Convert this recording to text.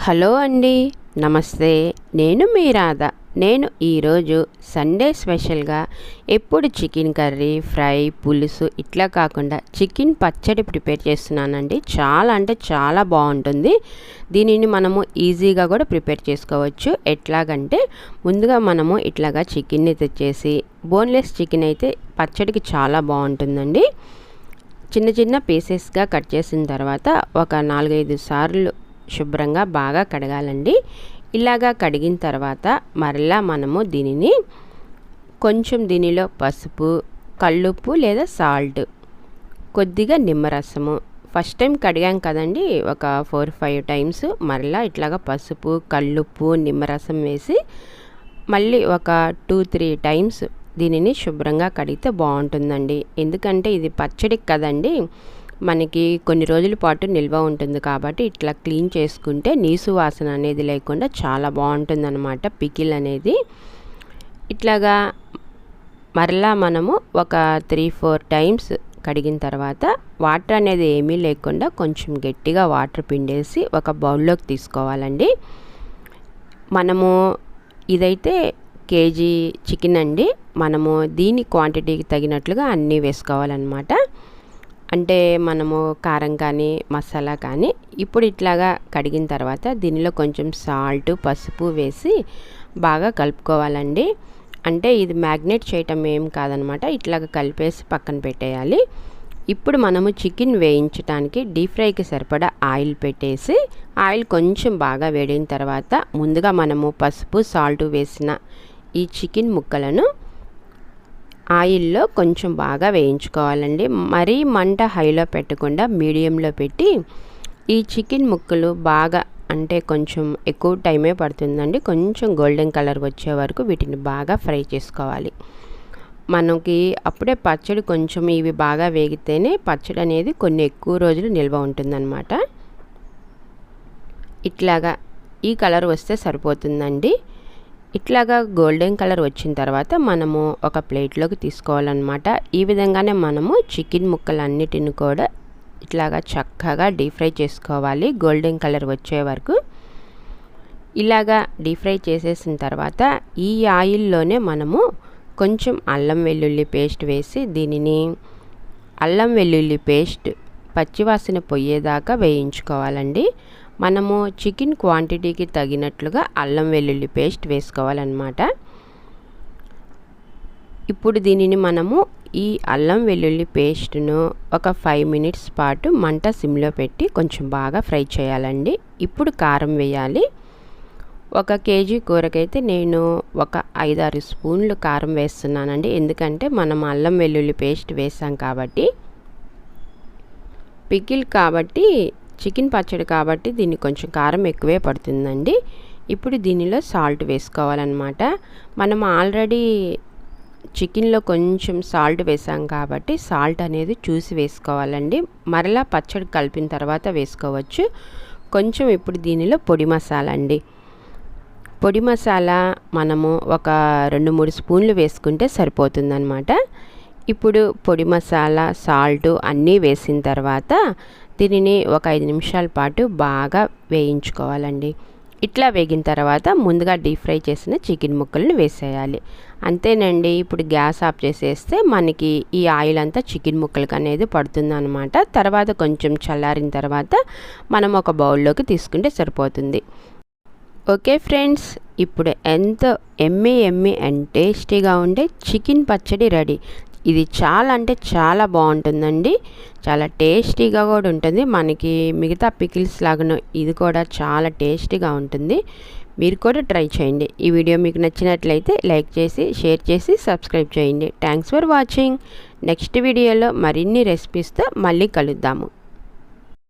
Hello అండి, నమస్తే. నేను మీ రాధ. నేను ఈరోజు సండే స్పెషల్గా ఎప్పుడు చికెన్ కర్రీ, ఫ్రై, పులుసు ఇట్లా కాకుండా చికెన్ పచ్చడి ప్రిపేర్ చేస్తున్నానండి. చాలా అంటే చాలా బాగుంటుంది. దీనిని మనము ఈజీగా కూడా ప్రిపేర్ చేసుకోవచ్చు. ఎట్లాగంటే ముందుగా మనము ఇట్లాగా చికెన్ని తెచ్చేసి, బోన్లెస్ చికెన్ అయితే పచ్చడికి చాలా బాగుంటుందండి. చిన్న చిన్న పీసెస్గా కట్ చేసిన తర్వాత ఒక 4-5 సార్లు శుభ్రంగా బాగా కడగాలండి. ఇలాగా కడిగిన తర్వాత మరలా మనము దీనిని కొంచెం దీనిలో పసుపు, కల్లుప్పు లేదా సాల్ట్, కొద్దిగా నిమ్మరసము, ఫస్ట్ టైం కడిగాం కదండి, ఒక 4-5 టైమ్స్ మరలా ఇట్లాగా పసుపు, కల్లుప్పు, నిమ్మరసం వేసి మళ్ళీ ఒక 2-3 టైమ్స్ దీనిని శుభ్రంగా కడిగితే బాగుంటుందండి. ఎందుకంటే ఇది పచ్చడికి కదండి, మనకి కొన్ని రోజుల పాటు నిల్వ ఉంటుంది కాబట్టి ఇట్లా క్లీన్ చేసుకుంటే నీసు వాసన అనేది లేకుండా చాలా బాగుంటుందన్నమాట పికిల్ అనేది. ఇట్లాగా మరలా మనము ఒక 3-4 టైమ్స్ కడిగిన తర్వాత వాటర్ అనేది ఏమీ లేకుండా కొంచెం గట్టిగా వాటర్ పిండేసి ఒక బౌల్లోకి తీసుకోవాలండి. మనము ఇదైతే కేజీ చికెన్ అండి. మనము దీని క్వాంటిటీకి తగినట్లుగా అన్నీ వేసుకోవాలన్నమాట. అంటే మనము కారం కానీ మసాలా కానీ ఇప్పుడు ఇట్లాగా కడిగిన తర్వాత దీనిలో కొంచెం సాల్ట్, పసుపు వేసి బాగా కలుపుకోవాలండి. అంటే ఇది మ్యాగ్నేట్ చేయటం ఏం కాదనమాట, ఇట్లాగా కలిపేసి పక్కన పెట్టేయాలి. ఇప్పుడు మనము చికెన్ వేయించడానికి డీప్ ఫ్రైకి సరిపడా ఆయిల్ పెట్టేసి, ఆయిల్ కొంచెం బాగా వేడిన తర్వాత ముందుగా మనము పసుపు, సాల్ట్ వేసిన ఈ చికెన్ ముక్కలను ఆయిల్లో కొంచెం బాగా వేయించుకోవాలండి. మరీ మంట హైలో పెట్టకుండా మీడియంలో పెట్టి ఈ చికెన్ ముక్కలు బాగా, అంటే కొంచెం ఎక్కువ టైమే పడుతుందండి, కొంచెం గోల్డెన్ కలర్ వచ్చే వరకు వీటిని బాగా ఫ్రై చేసుకోవాలి. మనకి అప్పుడే పచ్చడి కొంచెం ఇవి బాగా వేగితేనే పచ్చడి అనేది కొన్ని ఎక్కువ రోజులు నిల్వ ఉంటుందన్నమాట. ఇట్లాగా ఈ కలర్ వస్తే సరిపోతుందండి. ఇట్లాగా గోల్డెన్ కలర్ వచ్చిన తర్వాత మనము ఒక ప్లేట్లోకి తీసుకోవాలన్నమాట. ఈ విధంగానే మనము చికెన్ ముక్కలన్నిటిని కూడా ఇట్లాగా చక్కగా డీప్ ఫ్రై చేసుకోవాలి గోల్డెన్ కలర్ వచ్చే వరకు. ఇలాగా డీప్ ఫ్రై చేసేసిన తర్వాత ఈ ఆయిల్లోనే మనము కొంచెం అల్లం వెల్లుల్లి పేస్ట్ వేసి దీనిని అల్లం వెల్లుల్లి పేస్ట్ పచ్చివాసన పోయేదాకా వేయించుకోవాలండి. మనము చికెన్ క్వాంటిటీకి తగినట్లుగా అల్లం వెల్లుల్లి పేస్ట్ వేసుకోవాలన్నమాట. ఇప్పుడు దీనిని మనము ఈ అల్లం వెల్లుల్లి పేస్ట్ను ఒక 5 మినిట్స్ పాటు మంట సిమ్లో పెట్టి కొంచెం బాగా ఫ్రై చేయాలండి. ఇప్పుడు కారం వేయాలి. ఒక కేజీ కూరకైతే నేను ఒక 5-6 స్పూన్లు కారం వేస్తున్నానండి. ఎందుకంటే మనం అల్లం వెల్లుల్లి పేస్ట్ వేసాం కాబట్టి. పికిల్ కాబట్టి, చికెన్ పచ్చడి కాబట్టి దీనికి కొంచెం కారం ఎక్కువే పడుతుందండి. ఇప్పుడు దీనిలో సాల్ట్ వేసుకోవాలన్నమాట. మనం ఆల్రెడీ చికెన్లో కొంచెం సాల్ట్ వేసాం కాబట్టి సాల్ట్ అనేది చూసి వేసుకోవాలండి. మరలా పచ్చడి కలిపిన తర్వాత వేసుకోవచ్చు. కొంచెం ఇప్పుడు దీనిలో పొడి మసాలా అండి. పొడి మసాలా మనము ఒక 2-3 స్పూన్లు వేసుకుంటే సరిపోతుందన్నమాట. ఇప్పుడు పొడి మసాలా, సాల్ట్ అన్నీ వేసిన తర్వాత దీనిని ఒక 5 నిమిషాల పాటు బాగా వేయించుకోవాలండి. ఇట్లా వేగిన తర్వాత ముందుగా డీప్ ఫ్రై చేసిన చికెన్ ముక్కలను వేసేయాలి. అంతేనండి. ఇప్పుడు గ్యాస్ ఆఫ్ చేసేస్తే మనకి ఈ ఆయిల్ అంతా చికెన్ ముక్కలకి అనేది పడుతుందన్నమాట. తర్వాత కొంచెం చల్లారిన తర్వాత మనం ఒక బౌల్లోకి తీసుకుంటే సరిపోతుంది. ఓకే ఫ్రెండ్స్, ఇప్పుడు ఎంతో ఎమ్మీ అండ్ టేస్టీగా ఉండే చికెన్ పచ్చడి రెడీ. ఇది చాలా అంటే చాలా బాగుంటుందండి. చాలా టేస్టీగా కూడా ఉంటుంది. మనకి మిగతా పికిల్స్ లాగాను ఇది కూడా చాలా టేస్టీగా ఉంటుంది. మీరు కూడా ట్రై చేయండి. ఈ వీడియో మీకు నచ్చినట్లయితే లైక్ చేసి, షేర్ చేసి, సబ్స్క్రైబ్ చేయండి. Thanks for watching. నెక్స్ట్ వీడియోలో మరిన్ని రెసిపీస్తో మళ్ళీ కలుద్దాము.